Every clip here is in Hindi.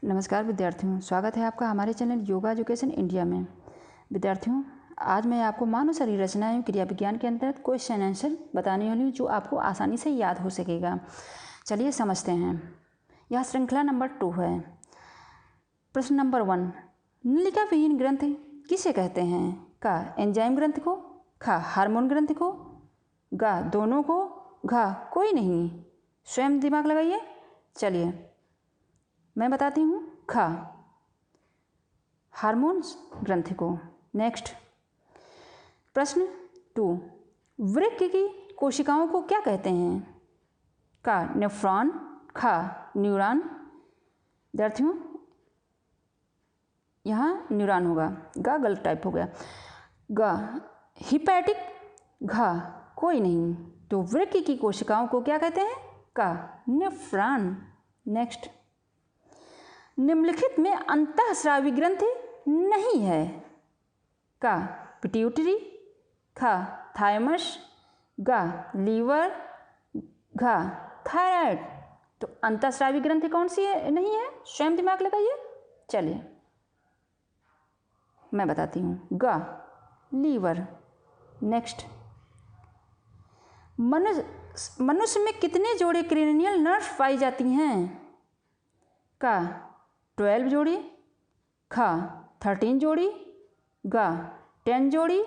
नमस्कार विद्यार्थियों, स्वागत है आपका हमारे चैनल योगा एजुकेशन इंडिया में। विद्यार्थियों, आज मैं आपको मानव शरीर रचना एवं क्रिया विज्ञान के अंतर्गत क्वेश्चन आंसर बताने वाली हूँ जो आपको आसानी से याद हो सकेगा। चलिए समझते हैं। यह श्रृंखला नंबर 2 है। प्रश्न नंबर 1, नलिका विहीन ग्रंथ किसे कहते हैं? का एंजाइम ग्रंथ को, खा हार्मोन ग्रंथ को, गा दोनों को, घा कोई नहीं। स्वयं दिमाग लगाइए। चलिए मैं बताती हूँ। खा हार्मोन्स ग्रंथि को। नेक्स्ट प्रश्न 2, वृक्क की कोशिकाओं को क्या कहते हैं? का नेफ्रॉन, खा न्यूरॉन। विद्यार्थियों यहाँ न्यूरॉन होगा, गा गलत टाइप हो गया। गा हिपैटिक, घा कोई नहीं। तो वृक्क की कोशिकाओं को क्या कहते हैं? का नेफ्रॉन। नेक्स्ट, निम्नलिखित में अंतःस्रावी ग्रंथि नहीं है। का पिट्यूटरी, खा थायमस, गा लीवर, घा थायराइड। तो अंतःस्रावी ग्रंथि कौन सी है? नहीं है। स्वयं दिमाग लगाइए। चलिए मैं बताती हूँ। गा लीवर। नेक्स्ट, मनुष्य में कितने जोड़े क्रेनियल नर्व पाई जाती हैं? का 12 जोड़ी, खा 13 जोड़ी, गा 10 जोड़ी,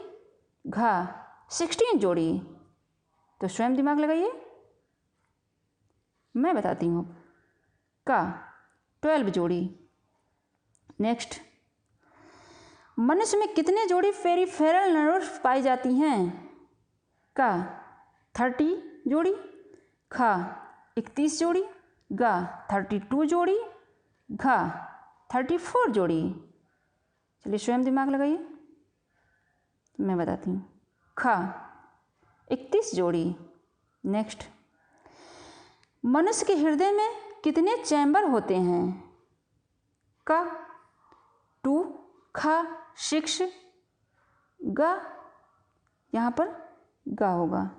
घा 16 जोड़ी। तो स्वयं दिमाग लगाइए। मैं बताती हूँ। का 12 जोड़ी। नेक्स्ट, मनुष्य में कितने जोड़ी पेरिफेरल नर्व्स पाई जाती हैं? का 30 जोड़ी, खा 31 जोड़ी, गा 32 जोड़ी, घा 34 जोड़ी। चलिए स्वयं दिमाग लगाइए। मैं बताती हूँ। खा 31 जोड़ी। नेक्स्ट, मनुष्य के हृदय में कितने चैम्बर होते हैं? का 2, खा 6, गा यहाँ पर गा होगा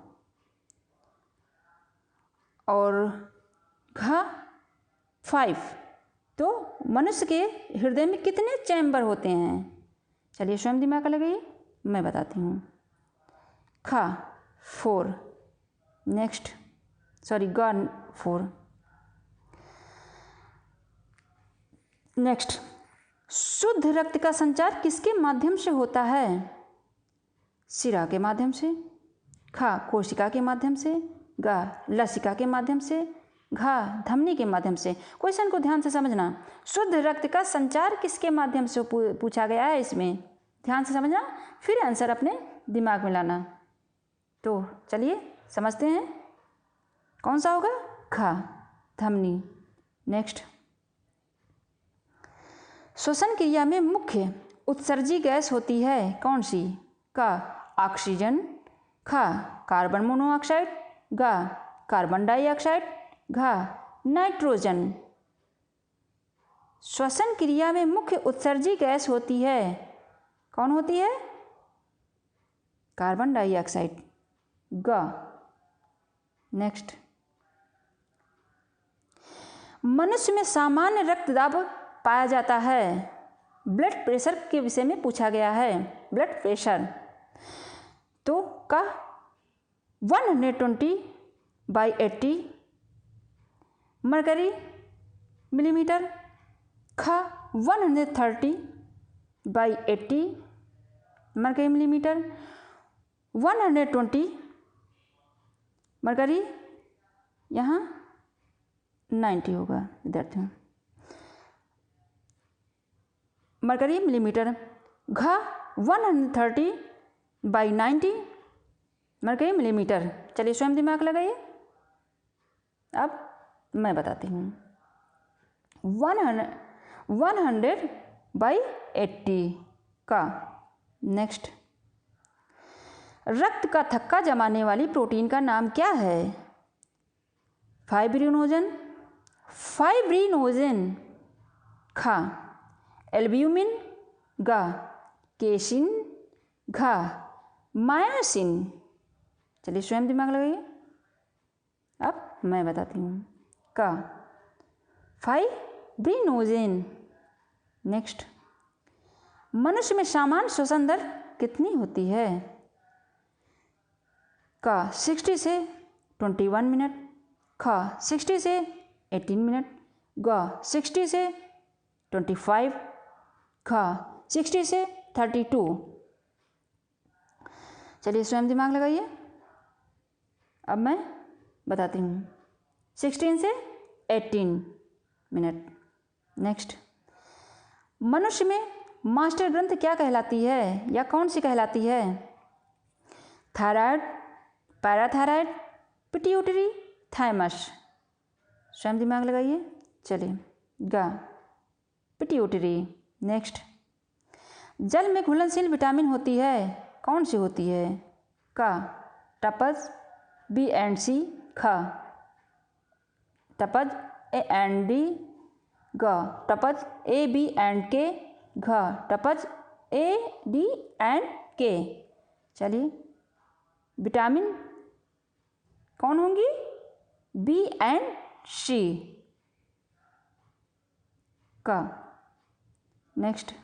और घा 5। तो मनुष्य के हृदय में कितने चैम्बर होते हैं? चलिए स्वयं दिमाग लगाइए। मैं बताती हूँ। खा 4। नेक्स्ट गा 4। नेक्स्ट, शुद्ध रक्त का संचार किसके माध्यम से होता है? शिरा के माध्यम से, खा कोशिका के माध्यम से, गा लसिका के माध्यम से, घा धमनी के माध्यम से। क्वेश्चन को ध्यान से समझना। शुद्ध रक्त का संचार किसके माध्यम से पूछा गया है, इसमें ध्यान से समझना, फिर आंसर अपने दिमाग में लाना। तो चलिए समझते हैं कौन सा होगा। खा धमनी। नेक्स्ट, श्वसन क्रिया में मुख्य उत्सर्जी गैस होती है कौन सी? का ऑक्सीजन, खा कार्बन मोनोऑक्साइड, गा कार्बन डाइऑक्साइड, घा नाइट्रोजन। श्वसन क्रिया में मुख्य उत्सर्जी गैस होती है कौन होती है? कार्बन डाइऑक्साइड, गा। नेक्स्ट, मनुष्य में सामान्य रक्तदाब पाया जाता है। ब्लड प्रेशर के विषय में पूछा गया है। ब्लड प्रेशर तो का 120/80 मरकरी मिलीमीटर, खा 130/80 मरकरी मिलीमीटर, 120 मरकरी यहाँ 90 होगा विद्यार्थियों, मरकरी मिलीमीटर, घा 130/90 मरकरी मिलीमीटर। चलिए स्वयं दिमाग लगाइए। अब मैं बताती हूँ। 100/80 का। नेक्स्ट, रक्त का थक्का जमाने वाली प्रोटीन का नाम क्या है? फाइब्रिनोजन, खा एल्ब्यूमिन, गा केसिन, घा मायोसिन। चलिए स्वयं दिमाग लगाइए। अब मैं बताती हूँ। का ब्रिनोजेन। नेक्स्ट, मनुष्य में सामान्य श्वसन दर कितनी होती है? का 60 से 21 मिनट, ख 60 से 18 मिनट, ग 60 से 25, ख 60 से 32। चलिए स्वयं दिमाग लगाइए। अब मैं बताती हूँ 16 से 18 मिनट। नेक्स्ट, मनुष्य में मास्टर ग्रंथ क्या कहलाती है या कौन सी कहलाती है? Thyroid, parathyroid, pituitary, thymus. स्वयं दिमाग लगाइए। चलिए, गा पिट्यूटरी। नेक्स्ट, जल में घुलनशील विटामिन होती है, कौन सी होती है? का टपज, बी एंड सी, ख टपज ए एंड डी, ग टपज ए बी एंड के, घ टपज ए डी एंड के। चलिए, विटामिन कौन होंगी? बी एंड सी, का। नेक्स्ट,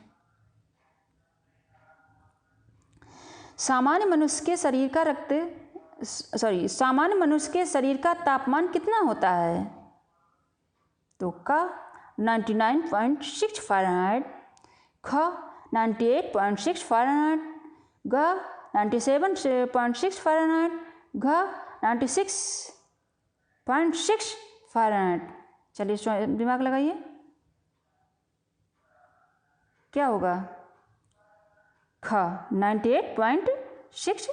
सामान्य मनुष्य के शरीर का तापमान कितना होता है? तो का 99.6 फ़ारेनहाइट, ख 98.6 फ़ारेनहाइट, ग 97.6 फ़ारेनहाइट, घ 96.6 फ़ारेनहाइट। चलिए दिमाग लगाइए, क्या होगा? ख 98.6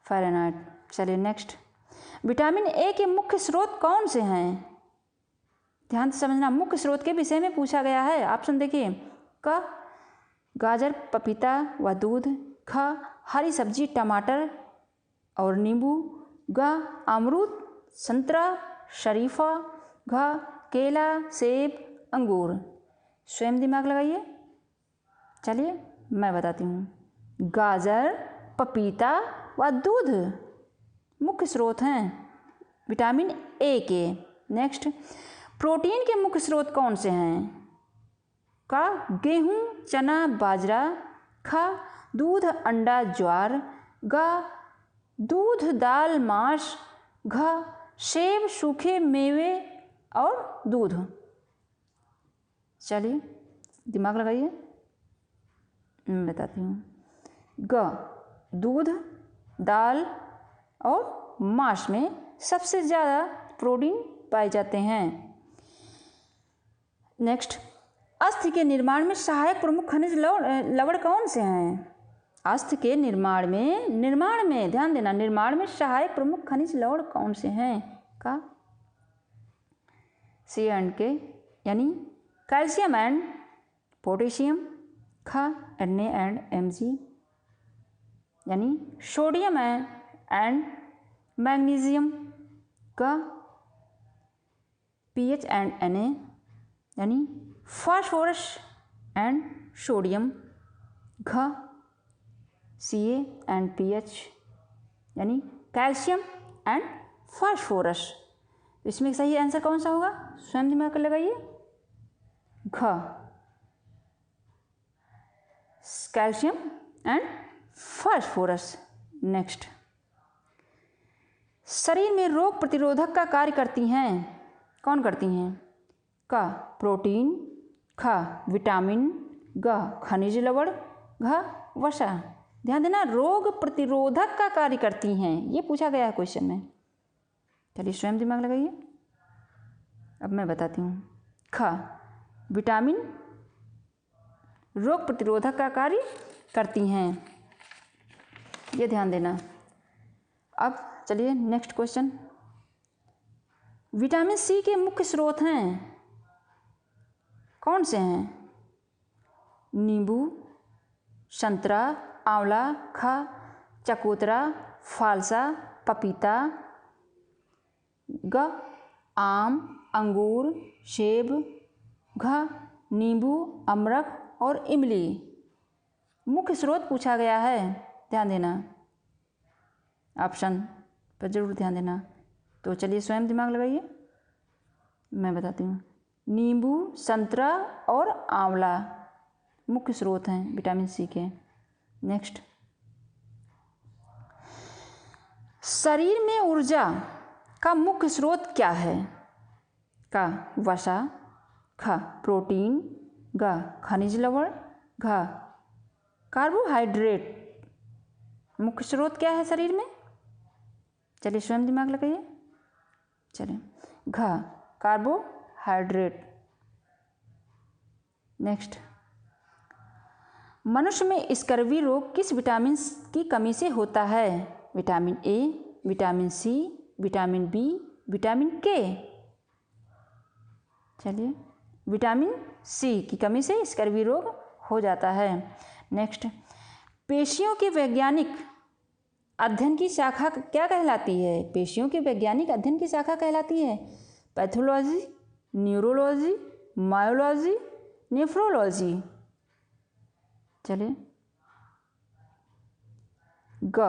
फ़ारेनहाइट। चलिए नेक्स्ट, विटामिन ए के मुख्य स्रोत कौन से हैं? ध्यान से समझना, मुख्य स्रोत के विषय में पूछा गया है। ऑप्शन देखिए, क गाजर, पपीता व दूध, ख हरी सब्जी टमाटर और नींबू, ग अमरूद, संतरा, शरीफा, घ केला, सेब, अंगूर। स्वयं दिमाग लगाइए। चलिए मैं बताती हूँ, गाजर, पपीता व दूध मुख्य स्रोत हैं विटामिन ए के। नेक्स्ट, प्रोटीन के मुख्य स्रोत कौन से हैं? का गेहूँ, चना, बाजरा, ख दूध, अंडा, ज्वार, ग दूध, दाल, मांस, घ सेब, सूखे मेवे और दूध। चलिए दिमाग लगाइए, मैं बताती हूँ। ग दूध, दाल और मांस में सबसे ज़्यादा प्रोटीन पाए जाते हैं। नेक्स्ट, अस्थि के निर्माण में सहायक प्रमुख खनिज लवण कौन से हैं? अस्थि के निर्माण में ध्यान देना, निर्माण में सहायक प्रमुख खनिज लवण कौन से हैं? का सी एंड के, यानी कैल्शियम एंड पोटेशियम, ख Na एंड Mg, यानी सोडियम एंड मैग्नीशियम, क पीएच एंड Na, यानी फास्फोरस एंड सोडियम, घ Ca एंड पीएच, यानी कैल्शियम एंड फास्फोरस। इसमें सही आंसर कौन सा होगा? स्वयं दिमाग लगाइए। घ कैल्शियम एंड फास्फोरस। नेक्स्ट, शरीर में रोग प्रतिरोधक का कार्य करती हैं, कौन करती हैं? का प्रोटीन, ख विटामिन, ग खनिज लवण, घ वसा। ध्यान देना, रोग प्रतिरोधक का कार्य करती हैं, ये पूछा गया है क्वेश्चन में। चलिए स्वयं दिमाग लगाइए। अब मैं बताती हूँ, ख विटामिन रोग प्रतिरोधक का कार्य करती हैं, ये ध्यान देना। अब चलिए नेक्स्ट क्वेश्चन, विटामिन सी के मुख्य स्रोत हैं, कौन से हैं? नींबू, संतरा, आंवला, ख चकोतरा, फालसा, पपीता, ग आम, अंगूर, सेब, घ नींबू, अमरख और इमली। मुख्य स्रोत पूछा गया है, ध्यान देना, ऑप्शन पर जरूर ध्यान देना। तो चलिए स्वयं दिमाग लगाइए, मैं बताती हूँ। नींबू, संतरा और आंवला मुख्य स्रोत हैं विटामिन सी के। नेक्स्ट, शरीर में ऊर्जा का मुख्य स्रोत क्या है? का वसा, ख प्रोटीन, ग खनिज लवण, घ कार्बोहाइड्रेट। मुख्य स्रोत क्या है शरीर में? चलिए स्वयं दिमाग लगाइए। चलिए, घ कार्बोहाइड्रेट। नेक्स्ट, मनुष्य में स्कर्वी रोग किस विटामिन की कमी से होता है? Vitamin A, vitamin C, vitamin B, vitamin K. चलिए, विटामिन सी की कमी से स्कर्वी रोग हो जाता है। नेक्स्ट, पेशियों के वैज्ञानिक अध्ययन की शाखा क्या कहलाती है? पेशियों के वैज्ञानिक अध्ययन की शाखा कहलाती है पैथोलॉजी, न्यूरोलॉजी, मायोलॉजी, नेफ्रोलॉजी। चलिए, ग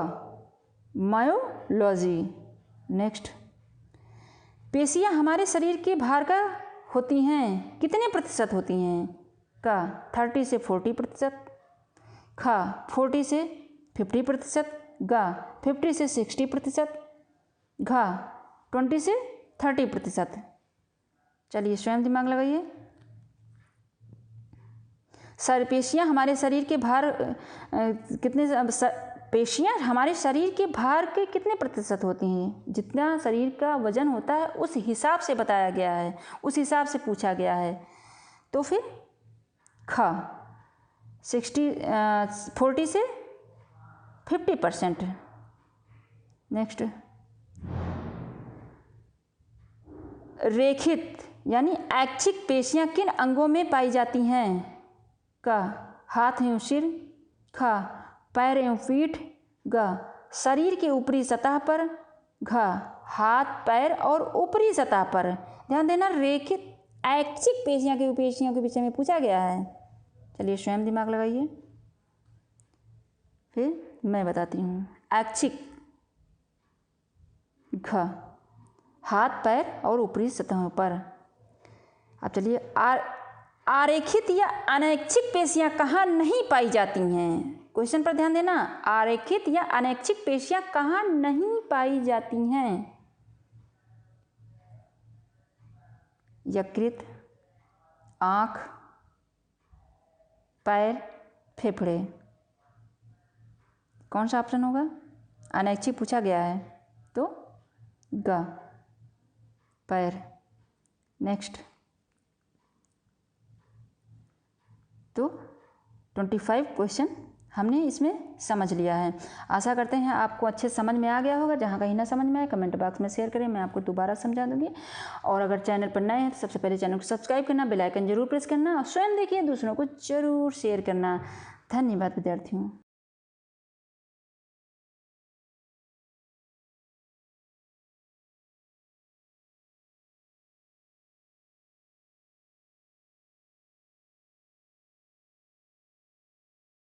मायोलॉजी। नेक्स्ट, पेशियां हमारे शरीर के भार का होती हैं, कितने प्रतिशत होती हैं? का 30 से 40%, ख 40 से 50%, ग 50 से 60%, घ 20 से 30%। चलिए स्वयं दिमाग लगाइए। पेशियां हमारे शरीर के भार पेशियां हमारे शरीर के भार के कितने प्रतिशत होती हैं? जितना शरीर का वजन होता है उस हिसाब से बताया गया है, उस हिसाब से पूछा गया है। तो फिर ख 40 से 50%। नेक्स्ट, रेखित यानी ऐच्छिक पेशियां किन अंगों में पाई जाती हैं? का हाथ एवं सिर, ख पैर एवं पीठ, ग शरीर के ऊपरी सतह पर, घ हाथ पैर और ऊपरी सतह पर। ध्यान देना, रेखित ऐच्छिक पेशियों के विषय में पूछा गया है। चलिए स्वयं दिमाग लगाइए, फिर मैं बताती हूँ। ऐच्छिक, घ हाथ पैर और ऊपरी सतहों पर। अब चलिए, आरेखित या अनैच्छिक पेशियां कहाँ नहीं पाई जाती हैं? क्वेश्चन पर ध्यान देना, आरेखित या अनैच्छिक पेशियां कहाँ नहीं पाई जाती हैं? यकृत, आँख, पैर, फेफड़े। कौन सा ऑप्शन होगा? अनैच्छिक पूछा गया है तो ग पैर। नेक्स्ट, तो 25 क्वेश्चन हमने इसमें समझ लिया है। आशा करते हैं आपको अच्छे समझ में आ गया होगा। जहाँ कहीं ना समझ में आए कमेंट बॉक्स में शेयर करें, मैं आपको दोबारा समझा दूंगी। और अगर चैनल पर नए हैं तो सबसे पहले चैनल को सब्सक्राइब करना, बेल आइकन जरूर प्रेस करना और स्वयं देखिए, दूसरों को जरूर शेयर करना। धन्यवाद विद्यार्थियों।